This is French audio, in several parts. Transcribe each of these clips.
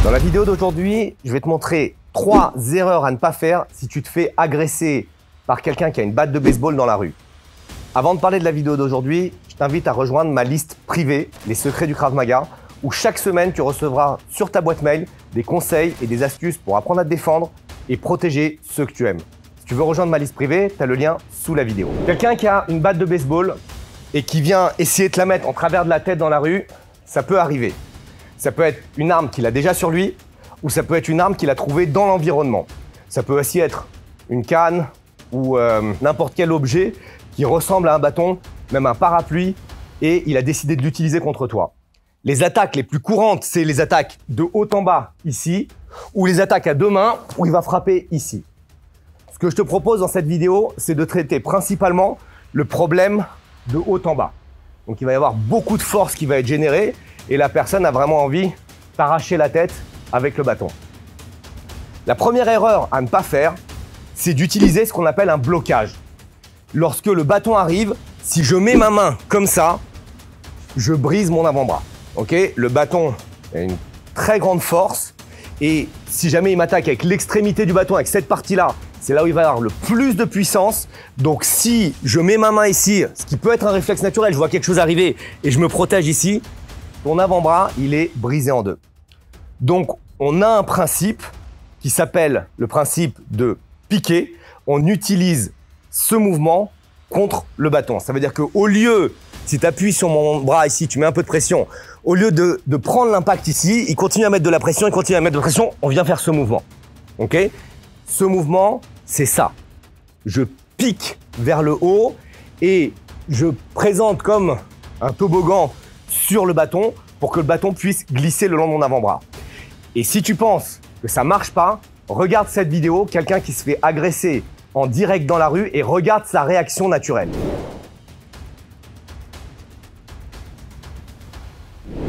Dans la vidéo d'aujourd'hui, je vais te montrer 3 erreurs à ne pas faire si tu te fais agresser par quelqu'un qui a une batte de baseball dans la rue. Avant de parler de la vidéo d'aujourd'hui, je t'invite à rejoindre ma liste privée, les secrets du Krav Maga, où chaque semaine, tu recevras sur ta boîte mail des conseils et des astuces pour apprendre à te défendre et protéger ceux que tu aimes. Si tu veux rejoindre ma liste privée, tu as le lien sous la vidéo. Quelqu'un qui a une batte de baseball et qui vient essayer de te la mettre en travers de la tête dans la rue, ça peut arriver. Ça peut être une arme qu'il a déjà sur lui ou ça peut être une arme qu'il a trouvée dans l'environnement. Ça peut aussi être une canne ou n'importe quel objet qui ressemble à un bâton, même un parapluie, et il a décidé de l'utiliser contre toi. Les attaques les plus courantes, c'est les attaques de haut en bas, ici, ou les attaques à deux mains, où il va frapper ici. Ce que je te propose dans cette vidéo, c'est de traiter principalement le problème de haut en bas. Donc il va y avoir beaucoup de force qui va être générée, et la personne a vraiment envie d'arracher la tête avec le bâton. La première erreur à ne pas faire, c'est d'utiliser ce qu'on appelle un blocage. Lorsque le bâton arrive, si je mets ma main comme ça, je brise mon avant-bras. Okay, le bâton a une très grande force et si jamais il m'attaque avec l'extrémité du bâton, avec cette partie-là, c'est là où il va avoir le plus de puissance. Donc si je mets ma main ici, ce qui peut être un réflexe naturel, je vois quelque chose arriver et je me protège ici, ton avant-bras, il est brisé en deux. Donc on a un principe qui s'appelle le principe de piquer. On utilise ce mouvement contre le bâton. Ça veut dire qu'au lieu, si tu appuies sur mon bras ici, tu mets un peu de pression, au lieu de prendre l'impact ici, il continue à mettre de la pression, il continue à mettre de la pression, on vient faire ce mouvement. Ok? Ce mouvement, c'est ça. Je pique vers le haut et je présente comme un toboggan sur le bâton pour que le bâton puisse glisser le long de mon avant-bras. Et si tu penses que ça marche pas, regarde cette vidéo, quelqu'un qui se fait agresser en direct dans la rue et regarde sa réaction naturelle.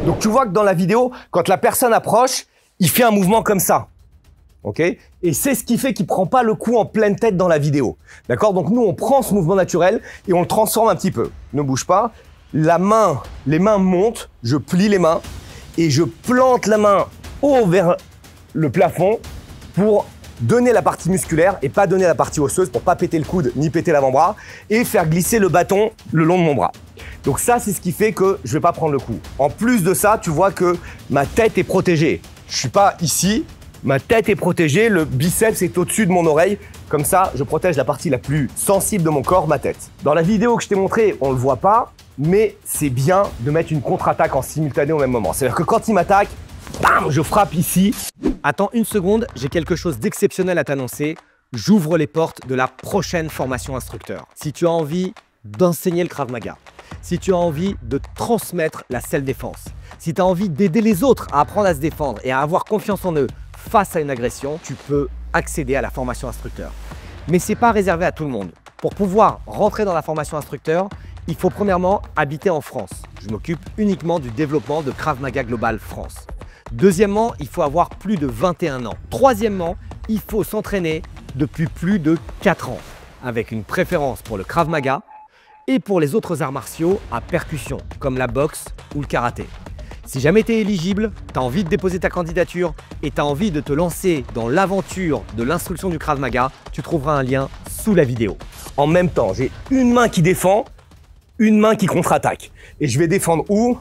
Donc tu vois que dans la vidéo, quand la personne approche, il fait un mouvement comme ça. Ok? Et c'est ce qui fait qu'il ne prend pas le coup en pleine tête dans la vidéo. D'accord? Donc nous, on prend ce mouvement naturel et on le transforme un petit peu. Ne bouge pas. La main, les mains montent, je plie les mains et je plante la main haut vers le plafond pour donner la partie musculaire et pas donner la partie osseuse pour pas péter le coude ni péter l'avant-bras et faire glisser le bâton le long de mon bras. Donc ça, c'est ce qui fait que je vais pas prendre le coup. En plus de ça, tu vois que ma tête est protégée. Je suis pas ici, ma tête est protégée, le biceps est au-dessus de mon oreille. Comme ça, je protège la partie la plus sensible de mon corps, ma tête. Dans la vidéo que je t'ai montrée, on le voit pas, mais c'est bien de mettre une contre-attaque en simultané au même moment. C'est-à-dire que quand il m'attaque, bam, je frappe ici. Attends une seconde, j'ai quelque chose d'exceptionnel à t'annoncer. J'ouvre les portes de la prochaine formation instructeur. Si tu as envie d'enseigner le Krav Maga, si tu as envie de transmettre la self-défense, si tu as envie d'aider les autres à apprendre à se défendre et à avoir confiance en eux face à une agression, tu peux accéder à la formation instructeur. Mais ce n'est pas réservé à tout le monde. Pour pouvoir rentrer dans la formation instructeur, il faut premièrement habiter en France. Je m'occupe uniquement du développement de Krav Maga Global France. Deuxièmement, il faut avoir plus de 21 ans. Troisièmement, il faut s'entraîner depuis plus de 4 ans, avec une préférence pour le Krav Maga et pour les autres arts martiaux à percussion, comme la boxe ou le karaté. Si jamais tu es éligible, tu as envie de déposer ta candidature et tu as envie de te lancer dans l'aventure de l'instruction du Krav Maga, tu trouveras un lien sous la vidéo. En même temps, j'ai une main qui défend, une main qui contre-attaque. Et je vais défendre où?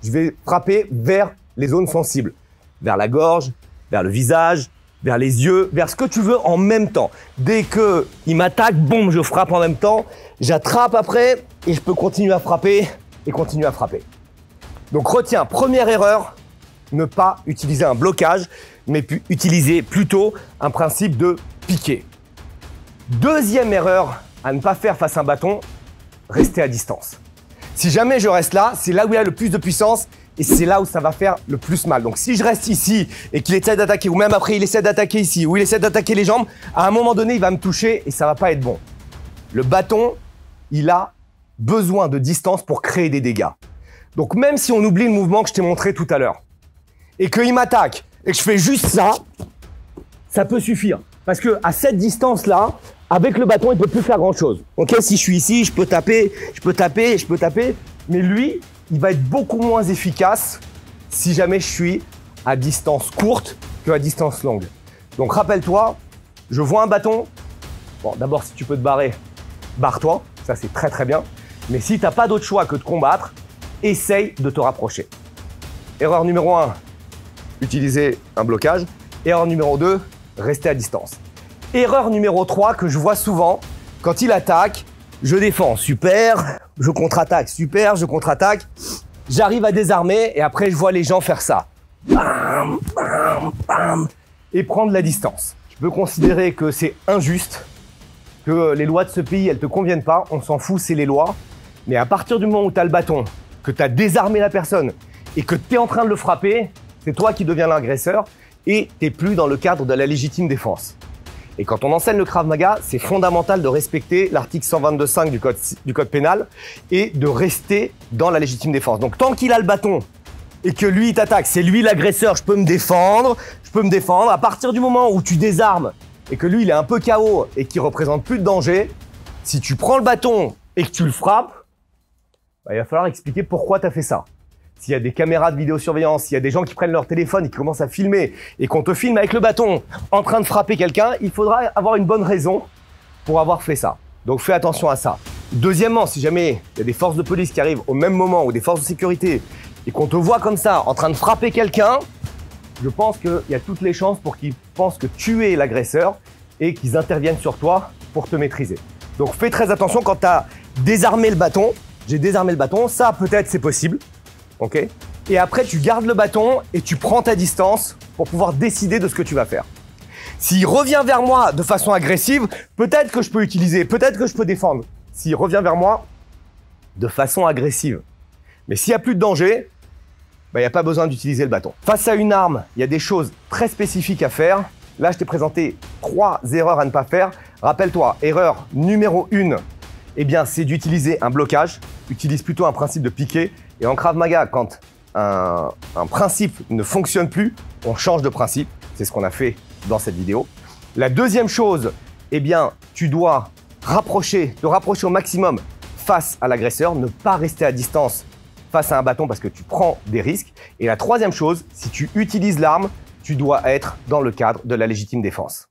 Je vais frapper vers les zones sensibles, vers la gorge, vers le visage, vers les yeux, vers ce que tu veux en même temps. Dès qu'il m'attaque, boum, je frappe en même temps, j'attrape après et je peux continuer à frapper et continuer à frapper. Donc retiens, première erreur, ne pas utiliser un blocage, mais utiliser plutôt un principe de piquer. Deuxième erreur à ne pas faire face à un bâton, rester à distance. Si jamais je reste là, c'est là où il y a le plus de puissance et c'est là où ça va faire le plus mal. Donc si je reste ici et qu'il essaie d'attaquer, ou même après il essaie d'attaquer ici, ou il essaie d'attaquer les jambes, à un moment donné, il va me toucher et ça va pas être bon. Le bâton, il a besoin de distance pour créer des dégâts. Donc même si on oublie le mouvement que je t'ai montré tout à l'heure, et qu'il m'attaque, et que je fais juste ça, ça peut suffire. Parce que à cette distance-là, avec le bâton, il ne peut plus faire grand-chose. Ok, si je suis ici, je peux taper, je peux taper, je peux taper. Mais lui, il va être beaucoup moins efficace si jamais je suis à distance courte que à distance longue. Donc rappelle-toi, je vois un bâton. Bon, d'abord, si tu peux te barrer, barre-toi. Ça, c'est très très bien. Mais si tu n'as pas d'autre choix que de combattre, essaye de te rapprocher. Erreur numéro 1, utiliser un blocage. Erreur numéro 2, rester à distance. Erreur numéro 3 que je vois souvent, quand il attaque, je défends, super, je contre-attaque, super, je contre-attaque, j'arrive à désarmer et après je vois les gens faire ça. Bam, bam, bam, et prendre la distance. Je peux considérer que c'est injuste, que les lois de ce pays, elles ne te conviennent pas, on s'en fout, c'est les lois. Mais à partir du moment où tu as le bâton, que tu as désarmé la personne et que tu es en train de le frapper, c'est toi qui deviens l'agresseur et tu n'es plus dans le cadre de la légitime défense. Et quand on enseigne le Krav Maga, c'est fondamental de respecter l'article 122.5 du code pénal et de rester dans la légitime défense. Donc tant qu'il a le bâton et que lui il t'attaque, c'est lui l'agresseur, je peux me défendre. À partir du moment où tu désarmes et que lui il est un peu KO et qu'il représente plus de danger, si tu prends le bâton et que tu le frappes, il va falloir expliquer pourquoi tu as fait ça. S'il y a des caméras de vidéosurveillance, s'il y a des gens qui prennent leur téléphone et qui commencent à filmer et qu'on te filme avec le bâton en train de frapper quelqu'un, il faudra avoir une bonne raison pour avoir fait ça. Donc fais attention à ça. Deuxièmement, si jamais il y a des forces de police qui arrivent au même moment ou des forces de sécurité et qu'on te voit comme ça en train de frapper quelqu'un, je pense qu'il y a toutes les chances pour qu'ils pensent que tu es l'agresseur et qu'ils interviennent sur toi pour te maîtriser. Donc fais très attention quand tu as désarmé le bâton. J'ai désarmé le bâton, ça peut-être c'est possible. Ok. Et après, tu gardes le bâton et tu prends ta distance pour pouvoir décider de ce que tu vas faire. S'il revient vers moi de façon agressive, peut-être que je peux utiliser, peut-être que je peux défendre. S'il revient vers moi de façon agressive. Mais s'il n'y a plus de danger, il n'y a pas besoin d'utiliser le bâton. Face à une arme, il y a des choses très spécifiques à faire. Là, je t'ai présenté 3 erreurs à ne pas faire. Rappelle-toi, erreur numéro 1, eh bien, c'est d'utiliser un blocage. Utilise plutôt un principe de piqué. Et en Krav Maga, quand un principe ne fonctionne plus, on change de principe. C'est ce qu'on a fait dans cette vidéo. La deuxième chose, eh bien, tu dois te rapprocher au maximum face à l'agresseur, ne pas rester à distance face à un bâton parce que tu prends des risques. Et la troisième chose, si tu utilises l'arme, tu dois être dans le cadre de la légitime défense.